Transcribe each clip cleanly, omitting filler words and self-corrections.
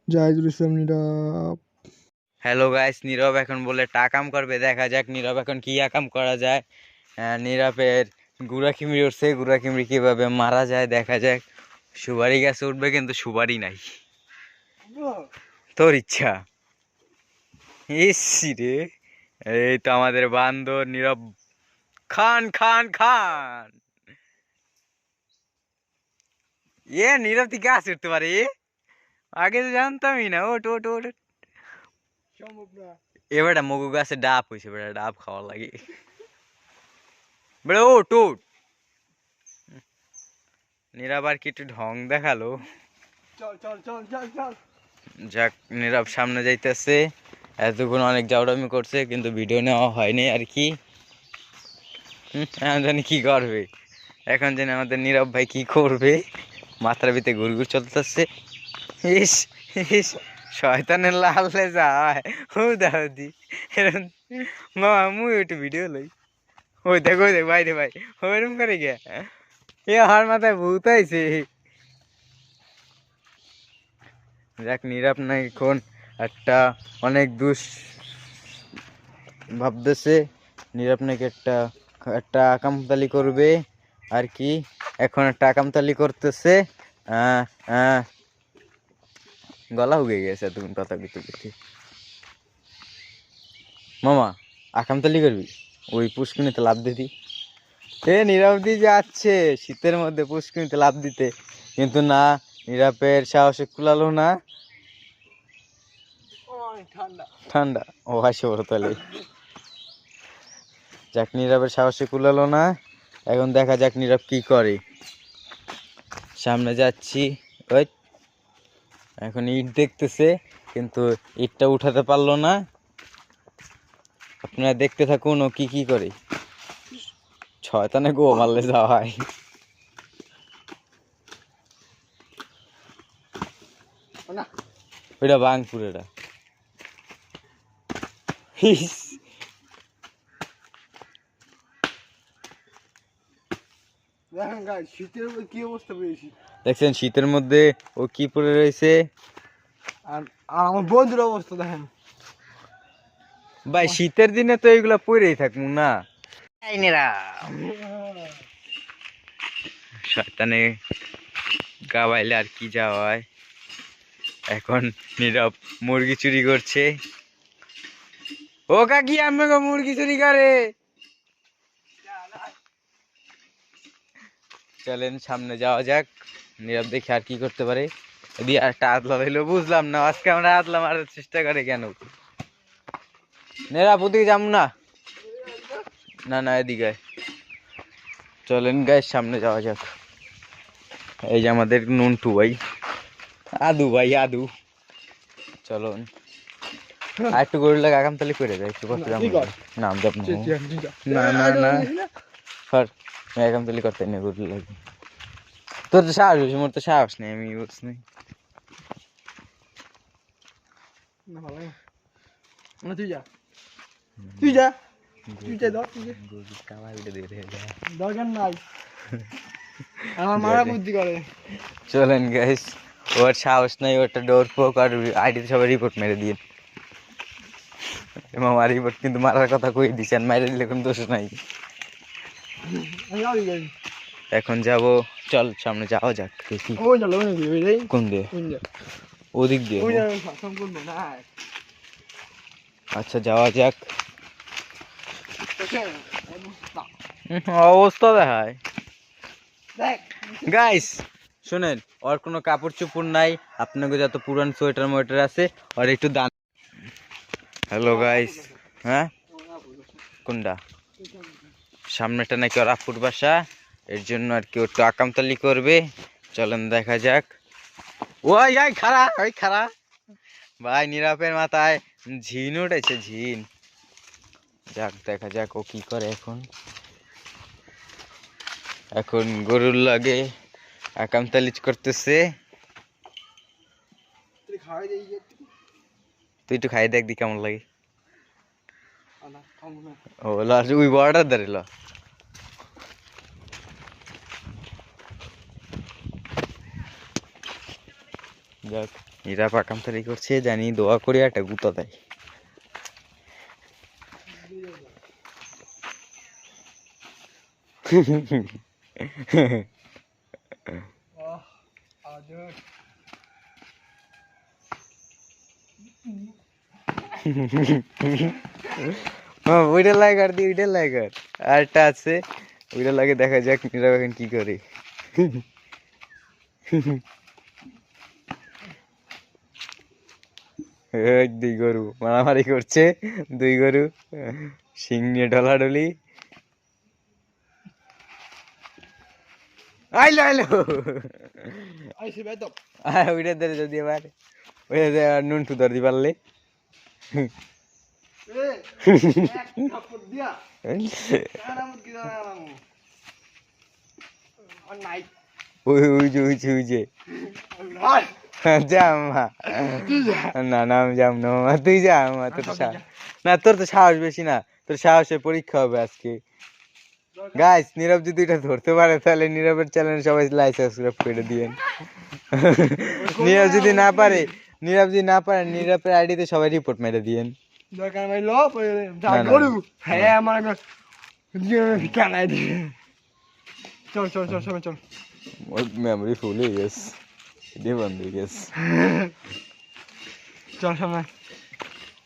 জাহিদুল ইসলাম নীরব। Hello guys, নীরব এখন বলে টাকাম করবে। দেখা যাক নীরব এখন কি আকাম করা যায়। নীরবের গুড়া খিমড়ি উঠছে, গুড়া খিমড়ি কিভাবে মারা যায় দেখা যাক। সুপারি গাছে উঠবে কিন্তু সুপারি নাই। তোর ইচ্ছা। ইস রে, এই তো আমাদের বান্দর নীরব খান খান খান। নীরব তুই গাছ উঠতে পারে? আগে তো জানতামই না। ওট ওট ওট। এবারটা মগু গাছে ডাব হয়েছে, বেটা ডাব খাওয়া লাগে। বেটা ওট ওট। নীরব আর কি একটু ঢং দেখালো। যাক, নীরব সামনে যাইতেছে। এতক্ষণ অনেক জাউডামি করছে কিন্তু ভিডিও নেওয়া হয়নি আর কি। এখন জানি কি করবে, এখন জানি আমাদের নীরব ভাই কি করবে। মাথার ভিতরে ঘুরঘুর চলতেছে। ইস ইস, শয়তানের লালে যায় হুদাহুদি। মামা মুই একটু ভিডিও লই। ওই দেখ ভাই রে ভাই, ওইরকম করে গে এ হার মাথায় ভূত আইছে। দেখ নীরব না এখন একটা অনেক দুষ ভাবতেছে। নীরব নাকি একটা একটা আকামতালি করবে আর কি। এখন একটা আকামতালি করতেছে। গলা হুগে গেছে এতক্ষণ কথা কিছু কিছু। মামা আকামতালি করবি? ওই পুষ্কুনিতে লাভ দিতি। নীরব দিয়ে যাচ্ছে শীতের মধ্যে পুষ্কুনিতে লাভ দিতে, কিন্তু না, নীরবের সাহসে কুলালো না। ঠান্ডা ও হাসি বড় তাহলে। যাক, নীরবের সাহসে কুলালো না। এখন দেখা যাক নীরব কি করে। সামনে যাচ্ছি। ওই এখন ইট দেখতেছে কিন্তু ইটটা উঠাতে পারলো না। আপনারা দেখতে থাকুন ও কি কি করে। শয়তানে গো মারলে যাওয়া হয়। ওইটা বাংপুর। এটা দেখছেন শীতের মধ্যে ও কি পরে রয়েছে। আর আমার বন্ধুর অবস্থা দেখেন ভাই, শীতের দিনে তো এইগুলা পরেই থাকবো না। শয়তানে গাবাইলে আর কি যাওয়ায়। এখন নীরব মুরগি চুরি করছে। ও কাকি আমাকে মুরগি চুরি করে। চলেন সামনে যাওয়া যাক, নীরব দেখে আর কি করতে পারে। দিয়ে একটা আদলা হইলো বুঝলাম না, আজকে আমরা আদলা মারার চেষ্টা করে কেন। নীরব ওদিকে যাম না, না না এদিকে। চলেন গায়ে সামনে যাওয়া যাক। এই যে আমাদের নন্টু ভাই, আদু ভাই আদু। চলুন আর একটু গরুর লাগে আগামতালি করে যায় একটু কষ্ট নাম যাব না না না সর। আগামতালি করতে নেই গরুর লাগে। তোর তো সাহস হয়েছে, মোর তো সাহস নেই, আমি বুঝ নেই। তুই যা তুই যা তুই যা দরকার নাই, আমার মারা বুদ্ধি করে। চলেন গাইস, ওর সাহস নাই, ওটা ডোর পোক আর আইডিতে সবাই রিপোর্ট মেরে দিয়ে। মামা রিপোর্ট কিন্তু মারার কথা কই দিছেন, মাইরে দিলে কোনো দোষ নাই। এখন যাব, চল সামনে যাওয়া যাক দেখি। কোন দিয়ে? ওদিক দিয়ে? আচ্ছা যাওয়া যাক। অবস্থা দেখায় গাইস। শোনেন, ওর কোনো কাপড় চোপড় নাই, আপনাকে যত পুরান সোয়েটার মোয়েটার আছে ওর একটু দাম। হ্যালো গাইস, হ্যাঁ কোনটা? সামনেটা নাকি ওর আপুর বাসা, এর জন্য আর কি একটু আকামতালি করবে। চলেন দেখা যাক। ওই ওই খাড়া, ওই খাড়া ভাই, নীরবের মাথায় ঝিন উঠেছে, ঝিন। যাক দেখা যাক ও কি করে এখন। এখন গরুর লাগে আকামতালি করতেছে। তুই একটু খাই দেখ দি কেমন লাগে। ও লাস্ট ওই বড়টার ধারে ল। যাক নীরব আকামতারি করছে, জানি দোয়া করে একটা গুতা দেয়। ওইটা লাগে আর ওইটা লাগে আর একটা আছে, ওইটা লাগে, দেখা যাক নীরব এখন কি করে। দুই গরু মারামারি করছে, দুই গরু শিং নিয়ে ঢলাঢলি। আইলো আইলো, ওইটা ধরে যদি এবার ওইটা নুন টু ধরতে পারলে। না না আমি যাম না মামা, তুই যা মামা, তোর না তোর তো সাহস বেশি না, তোর সাহসের পরীক্ষা হবে আজকে। গাইস নীরব যদি এটা ধরতে পারে তাহলে নীরবের চ্যানেল সবাই লাইক সাবস্ক্রাইব করে দিয়েন। নীরব যদি না পারে, নীরব যদি না পারে, নীরবের আইডিতে সবাই রিপোর্ট মেরে দিয়েন। দরকার ভাই লো যা গরু হ্যাঁ আমার কানাই দিয়ে চল চল চল সবাই চল। ওর মেমরি ফুল হয়ে গেছে, এটাই বন্ধ হয়ে গেছে। চল সবাই।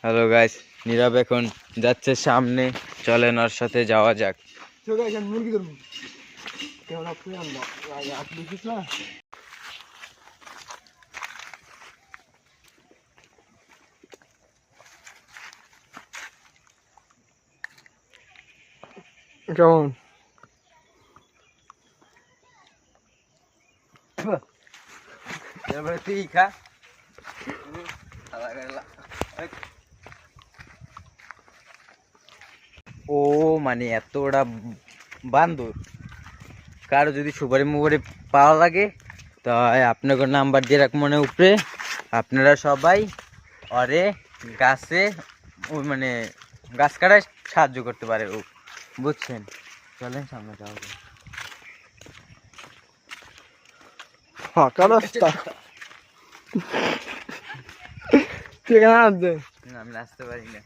হ্যালো গাইস, নীরব এখন যাচ্ছে সামনে, চলেন ওর সাথে যাওয়া যাক। চল গাইস আমি মুরগি ধরবো, কেমন আপনি আনবা আপনি দেখিস না। কেমন তুই খা। ও মানে এতটা বান্দর, কারো যদি সুপারি মুপারি পাওয়া লাগে তো আপনাকে নাম্বার দিয়ে রাখ মনে উপরে, আপনারা সবাই অরে গাছে ওই মানে গাছ কাটায় সাহায্য করতে পারে ও, বুঝছেন? চলেন সামনে যাওয়া যাক। ফাঁকা রাস্তা ঠিক আছে, আমি আসতে পারি না।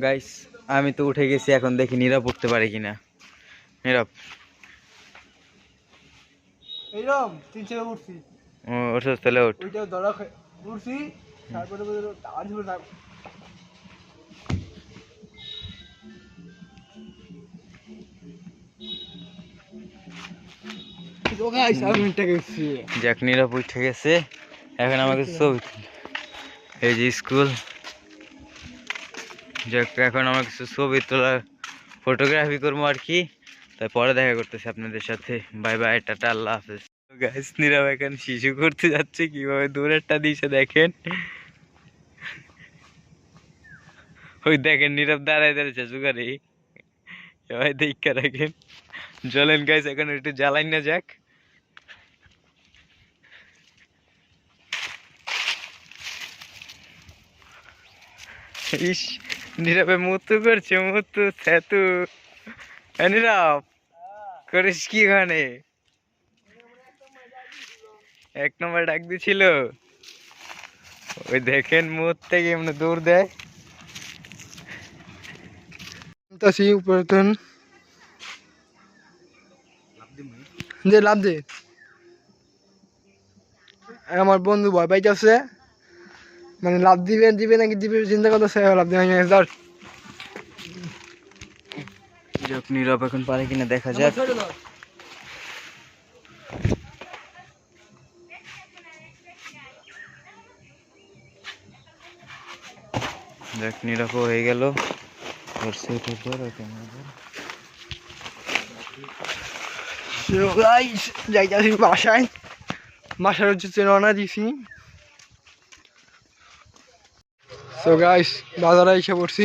গাইস আমি তো উঠে গেছি, এখন দেখি নীরব উঠতে পারে কিনা। নীরব এইরকম 3 ছেলে উঠছি, ওঠো তাহলে ওঠ। ওইটা ধরা উঠছি তারপরে আর ছিল না। তো গাইস আমি উঠে গেছি, যাক নীরব উঠে গেছে, এখন আমাকে ছবি, এই যে স্কুল, যাক এখন আমার কিছু ছবি তোলা, ফটোগ্রাফি করবো আর কি, তাই পরে দেখা করতেছি আপনাদের সাথে। বাই বাই, টাটা, আল্লাহ হাফেজ। গাইস নীরব এখন শিশু করতে যাচ্ছে, কিভাবে দূরেরটা দিছে দেখেন, ওই দেখেন নীরব দাঁড়ায় দাঁড়ায় শিশু করে, সবাই দেখা রাখেন। চলেন গাইস এখন একটু জ্বালাই না যাক। ইস নীরবে মুতু করছে, মুতু সেতু। নীরব করিস কি ওখানে? 1 নম্বর ডাক দিছিল, ওই দেখেন মুত থেকে এমনি দৌড় দেয়। তাসি উপরে তুন দে লাভ দে, আমার বন্ধু ভয় পাইতেছে, মানে লাভ দিবে দিবে নাকি দিবে চিন্তা করতেছে, লাভ দিবে ধর। যাক নীরব এখন পারে কিনা দেখা যাক। দেখ নীরব হয়ে গেল, যাইতেছি বাসায়, বাসার হচ্ছে রওনা দিছি। সো গাইস বাজারে এসে পড়ছি,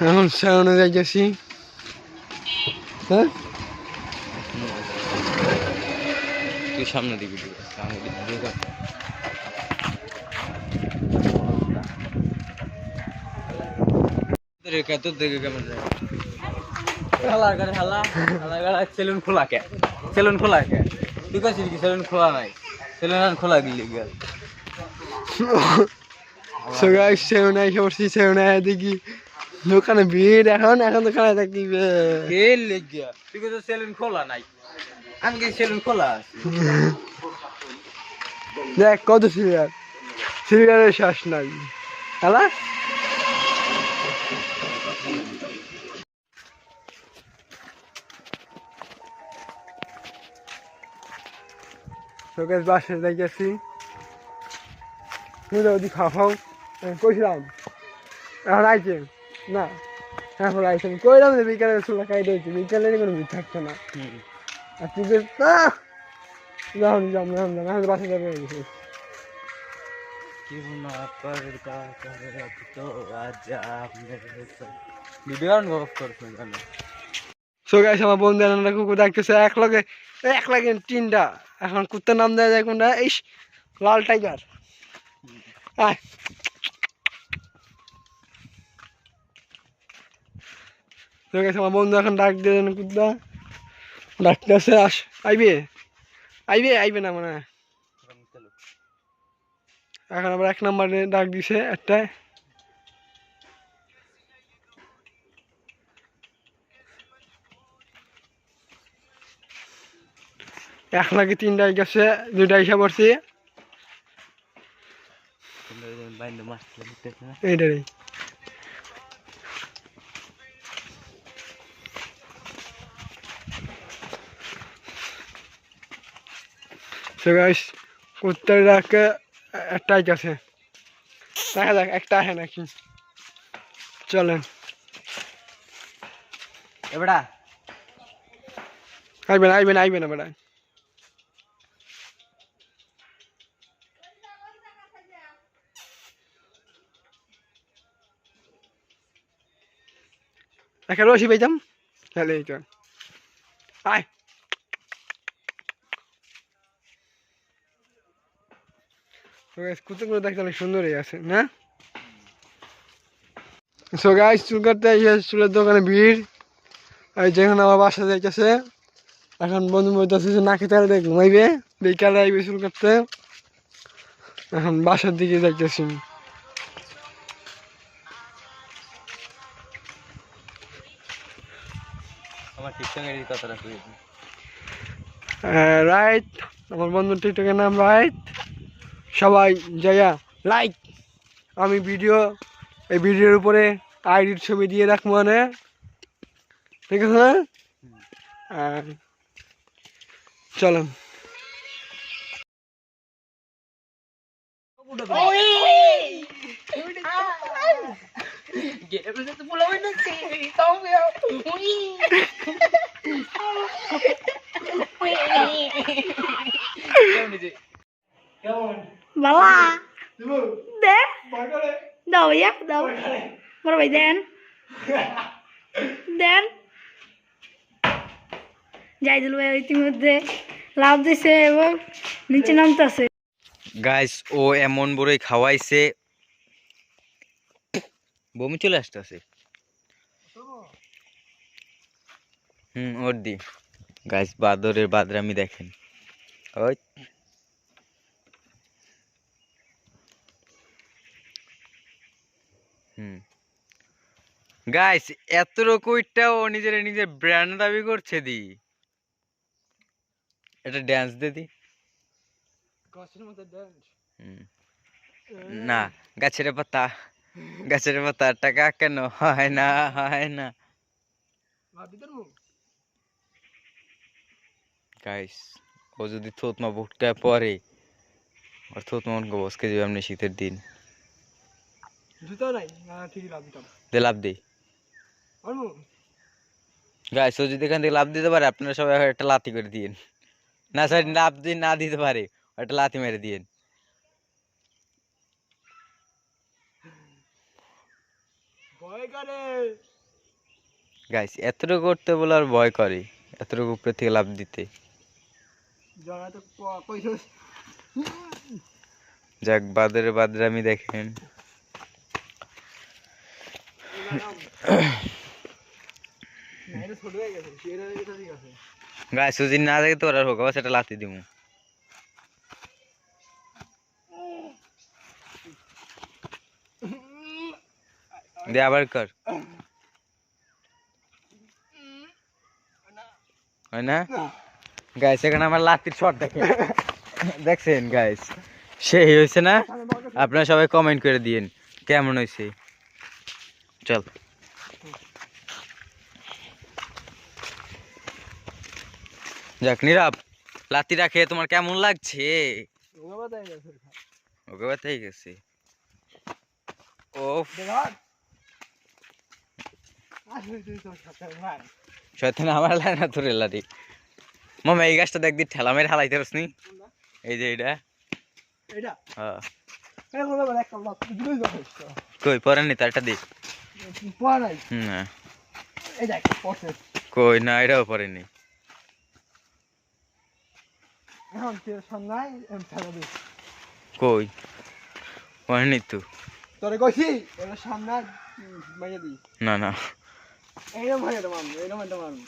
এখন সেখানে যাইতেছি। হ্যাঁ তুই সামনে দিবি, তোর দেখে কেমন সেলুন খোলা কে, সেলুন খোলা কে, ঠিক আছে কি সেলুন খোলা নাই সেলুন খোলা গেলি গেল সো গাইস সেউনাই সরছি সেউনাই দেখি দোকানে ভিড় এখন দোকানে দেখি কে লেগিয়া ঠিক আছে সেলুন খোলা নাই আমি কি সেলুন খোলা আছে দেখ কত সিরিয়ালের শ্বাস নাই হ্যাঁ সকাল বাসে যাইতেছি ওদি খাও কইছিলাম এখন আইছে না এখন আইছে কইলাম যে বিকালে চুলা খাই দিয়েছি বিকালে কোনো ভিড় থাকছে না আর তুই যাও বাসে যাবে সো গাইস আমার বন্ধু কুকুর ডাকতেছে এক লাগে তিনটা এখন কুত্তার নাম দেওয়া যায় কোনটা এই লাল টাইগার আয় সো গাইস আমার বন্ধু এখন ডাক দিয়ে কুত্তা ডাকতেছে আইবে না মানে এখন আবার 1 নম্বরে ডাক দিছে একটা এক লাগে 3টা গেছে 2টা হিসাব করছি এইটারই সো গাইস কুত্তার ডাকে একটাই গেছে দেখা যাক একটা আছে নাকি চলেন এবড়া আইবে না বেটা একটা রশি পাইতাম তাহলে এইটা আয় কুত্তাগুলো দেখতে অনেক সুন্দরই আছে না সো গাইস চুল কাটতে চুলের দোকানে ভিড় আর যেখানে আমার বাসা যাইতেছে এখন বন্ধু বলতেছে যে নাকি তাহলে দেখ ঘুমাইবে বিকালে আইবে চুল কাটতে এখন বাসার দিকে যাইতেছি রাইট আমার বন্ধু টিকটকের নাম রাইট সবাই যাইয়া লাইক আমি এই ভিডিওর উপরে আইডির ছবি দিয়ে রাখবো মানে ঠিক আছে না আর চলেন বালা দে দাও ভাইয়া দাও বড় ভাই দেন যাই দিল ভাই ইতিমধ্যে লাভ দিছে এবং নিচে নামতেছে গাইস ও এমন বড়ই খাওয়াইছে বমি চলে আসতেছে ওর দি গাইস বাদরের বাদরামি দেখেন ওই গাইস এত রকমটা ও নিজের ব্র্যান্ড দাবি করছে দি এটা ড্যান্স দে দি না গাছের পাতা টাকা কেন হয় না গাইস ও যদি থতমা বুটকা পরে আর থতমা অনকে বসকে যাবে এমনি শীতের দিন জুতো নাই ঠিক লাভ দিতাম লাভ দে গাইস ও যদি এখান থেকে লাভ দিতে পারে আপনারা সবাই একটা লাথি করে দিন না স্যার লাভ যদি না দিতে পারে একটা লাথি মেরে দিন ভয় করে গাইস এতটুকু করতে বলে আর ভয় করে এতটুকু উপরে থেকে লাভ দিতে যাক বাদরামি দেখেন ছোট হয়ে গেছে গাইস যদি না থাকে তোর আর হোক সেটা লাথি দিমু দে আবার কর হয় না গাইস এখানে আমার লাথির শট দেখেন দেখছেন গাইস সেই হয়েছে না আপনারা সবাই কমেন্ট করে দিয়েন কেমন হয়েছে চল যাক নীরব লাতিটা খেয়ে তোমার কেমন লাগছে ওকে বাতাই গেছে ও শয়তান আমার লাগে না তোর লাঠি মামা এই গাছটা দেখ দি ঠেলা মেরে হালাইতে পারছ নি এই যে এইটা হ্যাঁ কই পরেন নি তারটা দি না কই না এটাও পরেনি কই পরেনি তো তোরে কইছি এর সামনে মাইয়া দি না না এইরকম হয় এটা মারবো এইরকম এটা মারবো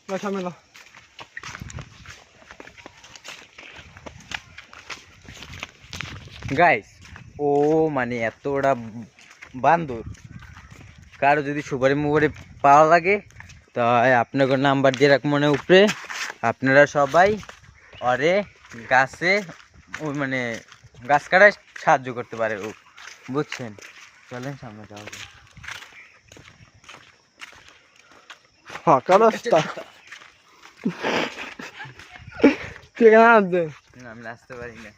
না সামনে না গাইস ও মানে এতটা বান্দর কারো যদি সুপারি মুবারি পাওয়া লাগে তাই আপনাকে নাম্বার দিয়ে রাখ মনে উপরে আপনারা সবাই অরে গাছে ওই মানে গাছ কাটায় সাহায্য করতে পারে ও বুঝছেন চলেন সামনে যাওয়া যাক। ফাঁকা রাস্তা ঠিক আছে না, আমি আসতে পারি না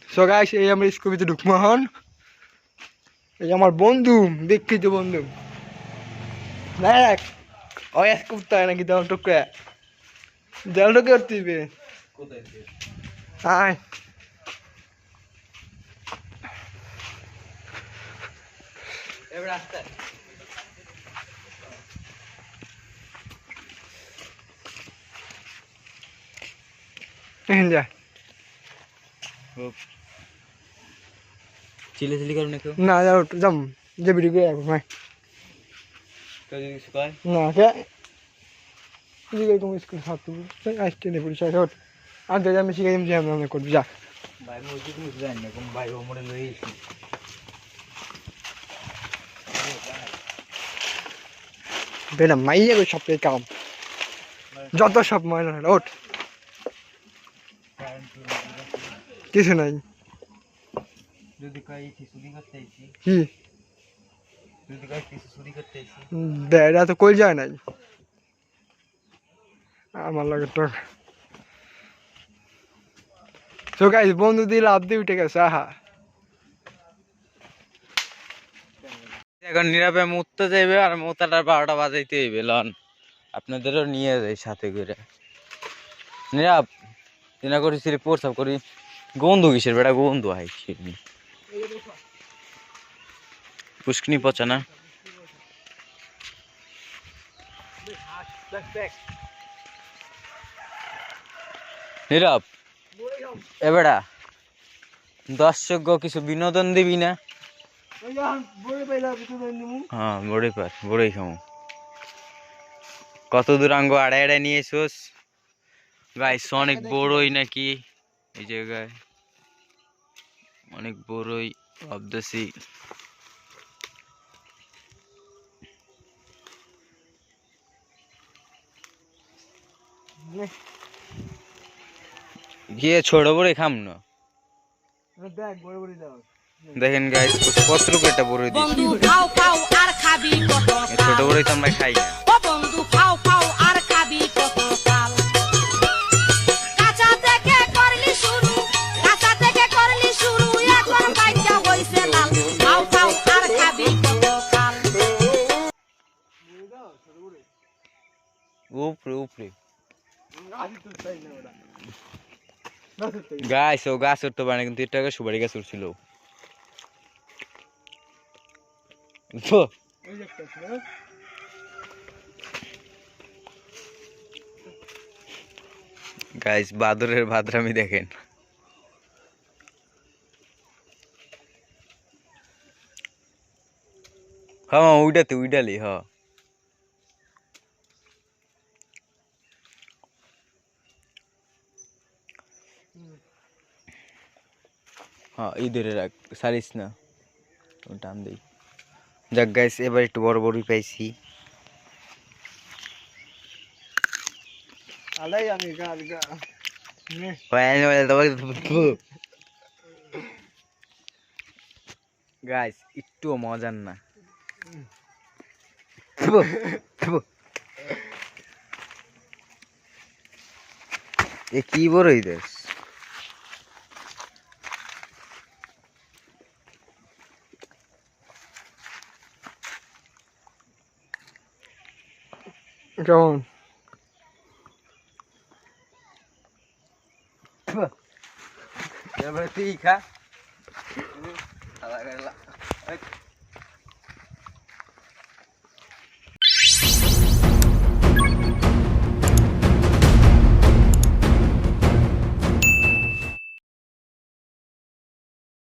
সো গাইস এই আমরা স্কুবিতে ঢুকবো হন এই আমার বন্ধু বিখ্যাত বন্ধু দেখ ওই স্কুবটা নাকি দেওয়াল টুকে করতে দিবে আয় যা চিলে চিলি করুন কেউ না যাও যাম যে ভিডিও করে রাখবো ভাই কেউ যদি কিছু কয় না কে দিকে তুমি স্কুল ছাত্র আসতে নেই পুলিশ আসে আর দাদা আমি শিখাই যে আমরা করবি যা ভাই মসজিদ মুসে যাই না কোন ভাই ওমরে লইছি বেটা মাইয়া কই সব কাম যত সব ময়লা ওঠ কিছু নাই যদি কয় কি চুরি করতে আইছি কি যদি কয় কিছু চুরি করতে আইছি বেড়া তো কই যায় নাই আমার লাগে তো তো গাইস বন্ধু দিয়ে লাভ দিয়ে উঠে গেছে আহা এখন নীরবে মুততে যাইবে আর মুতাটার 12টা বাজাইতে হইবে লন আপনাদেরও নিয়ে যাই সাথে করে নীরব তিনা করি সিরে প্রসাব করি গন্ধ কিসের বেটা গন্ধ হয় পুষ্কনি পচা না নীরব এ বেটা দর্শক কিছু বিনোদন দিবি না হ্যাঁ বড়ই পার বড়ই খামো কত দূর আঙ্গ আড়াই আড়াই নিয়ে এসোস গাইস অনেক বড়ই নাকি এই জায়গায় অনেক বড়ই ভাবতেছি গিয়ে ছোট বড়ই খাম না দেখ বড় বড় দাও দেখেন গাইস কত রূপে একটা বড়ই দিছি বন্ধু খাও খাও আর খাবি কত এই ছোট বড়ই তো আমরা খাই না ও বন্ধু খাও খাও আর খাবি কত কাল কাঁচা থেকে করলি শুরু এখন পাই উপরে উপরে গাছ ও গাছ উঠতে পারে না, কিন্তু এটা আগে সুপারি গাছ উঠছিল। গাইস বাদরের ভাদ্রামি দেখেন। হ্যাঁ উইডাতে উইডালি হ। হ্যাঁ এই ধরে রাখ, সারিস না, টান দেই। যাক গাইস এবার একটু বড় বড়ই পাইছি। আলাই আমি গাছ গা গাইস একটু মজার না। এ কি বড়ই দেশ। কেমন এবারে তুই খা।